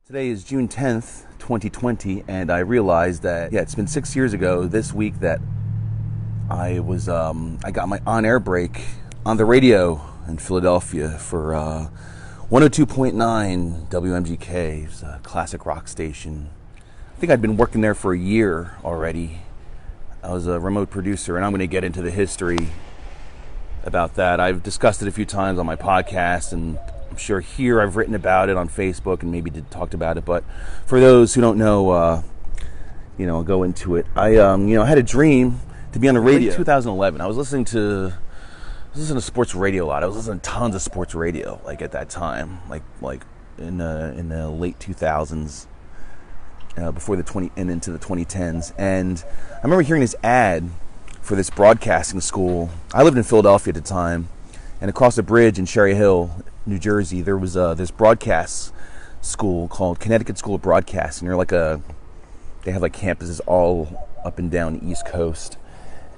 Today is June 10th, 2020, and I realized that, it's been 6 years ago this week that I got my on-air break on the radio in Philadelphia for 102.9 WMGK. It's a classic rock station. I think I'd been working there for a year already. I was a remote producer, and I'm going to get into the history about that. I've discussed it a few times on my podcast, and I'm sure here I've written about it on Facebook and maybe talked about it. But for those who don't know, I'll go into it. I had a dream to be on the radio. 2011. I was listening to sports radio a lot. I was listening to tons of sports radio, like at that time, like in the late 2000s, before the and into the 2010s. And I remember hearing this ad for this broadcasting school. I lived in Philadelphia at the time, and across the bridge in Cherry Hill, New Jersey, there was this broadcast school called Connecticut School of Broadcasting. They have like campuses all up and down the East Coast,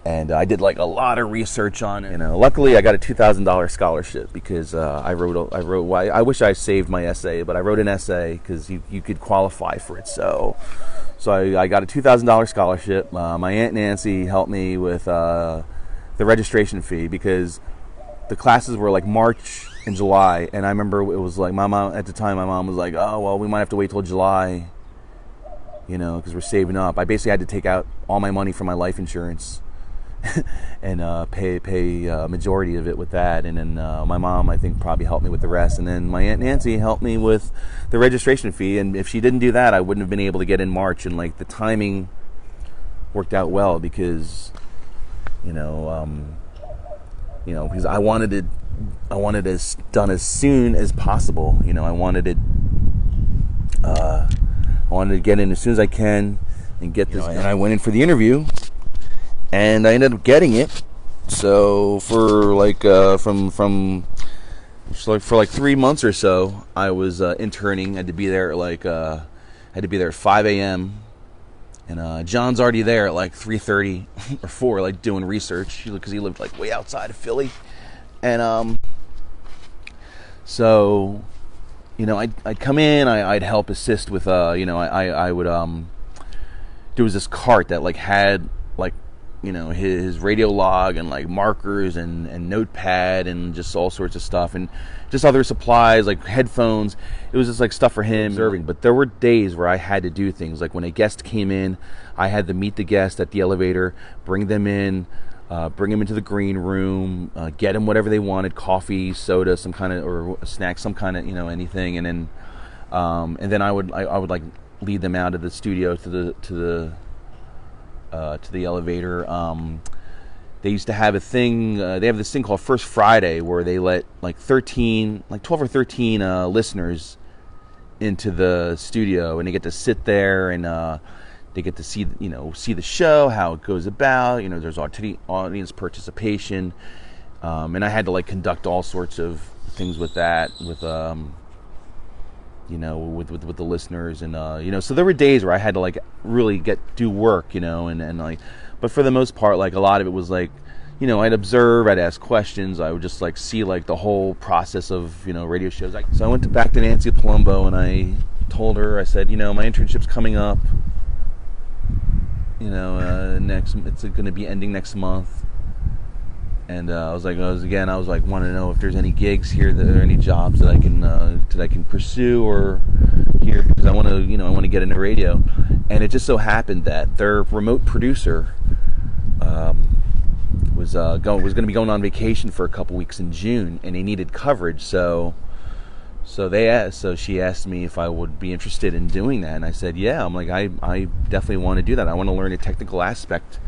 and I did like a lot of research on it. Luckily, I got a $2,000 scholarship because I wish I saved my essay, but I wrote an essay because you could qualify for it. So I got a $2,000 scholarship. My Aunt Nancy helped me with the registration fee because the classes were like March and July, and I remember it was like my mom was like, oh well, we might have to wait till July, because we're saving up. I basically had to take out all my money from my life insurance and pay a majority of it with that, and then my mom, I think, probably helped me with the rest, and then my Aunt Nancy helped me with the registration fee. And if she didn't do that, I wouldn't have been able to get in March. And like the timing worked out well because because I wanted it done as soon as possible. I wanted to get in as soon as I can and get this. And I went in for the interview, and I ended up getting it. So for for 3 months or so, I was interning. I had to be there at 5 a.m. And John's already there at like 3:30 or 4, like doing research because he lived like way outside of Philly. And so I'd come in, I'd help assist with I would there was this cart that like had like his radio log and like markers and notepad and just all sorts of stuff and just other supplies like headphones. It was just like stuff for him observing. But there were days where I had to do things like when a guest came in, I had to meet the guest at the elevator, bring them in, bring them into the green room, get them whatever they wanted, coffee, soda, some kind of, or a snack, some kind of, anything. And then I would like lead them out of the studio to the elevator. They used to have a thing, they have this thing called First Friday where they let like 12 or 13 listeners into the studio, and they get to sit there and they get to see the show, how it goes about. There's audience participation, and I had to like conduct all sorts of things with that, with with the listeners, and so there were days where I had to like really do work, and like, but for the most part, like a lot of it was like, I'd observe, I'd ask questions, I would just like see like the whole process of radio shows. So I went back to Nancy Palumbo and I told her, I said, my internship's coming up, it's going to be ending next month. And I was like, want to know if there's any gigs here, that are any jobs that I can pursue or here, because I want to get into radio. And it just so happened that their remote producer was going to be going on vacation for a couple weeks in June, and they needed coverage. So she asked me if I would be interested in doing that, and I said, yeah. I'm like, I definitely want to do that. I want to learn a technical aspect,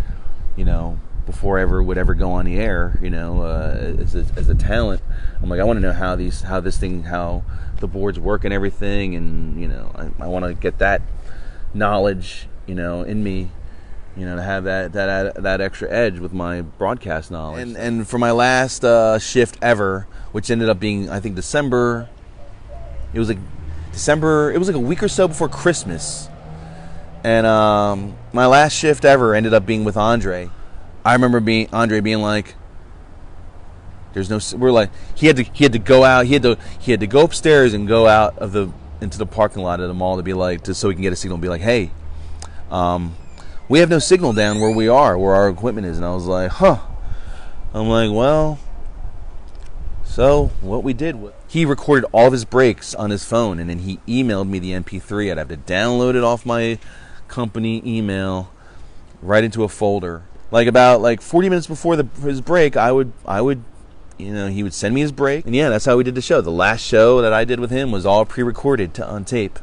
before I would ever go on the air, as a talent. I'm like, I want to know how the boards work and everything, and I want to get that knowledge, in me, to have that extra edge with my broadcast knowledge. And for my last shift ever, which ended up being, I think, December. It was like a week or so before Christmas, and my last shift ever ended up being with Andre. I remember Andre being like, "There's no." We're like, he had to go out. He had to go upstairs and go out of the into the parking lot at the mall to be like, just so we can get a signal and be like, hey, we have no signal down where we are, where our equipment is. And I was like, huh. I'm like, well, so what we did was he recorded all of his breaks on his phone, and then he emailed me the MP3. I'd have to download it off my company email right into a folder. Like about 40 minutes before his break, I would he would send me his break. And yeah, that's how we did the show. The last show that I did with him was all pre-recorded on tape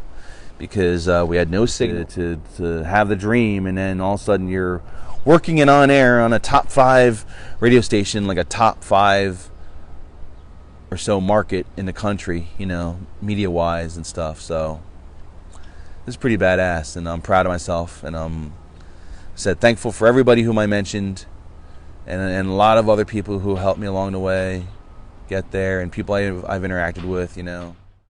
because we had no signal to have the dream. And then all of a sudden you're working it on air on a top 5 radio station, like a top 5 or so market in the country, media-wise and stuff. So this is pretty badass, and I'm proud of myself. And I'm thankful for everybody whom I mentioned, and a lot of other people who helped me along the way get there, and people I've interacted with,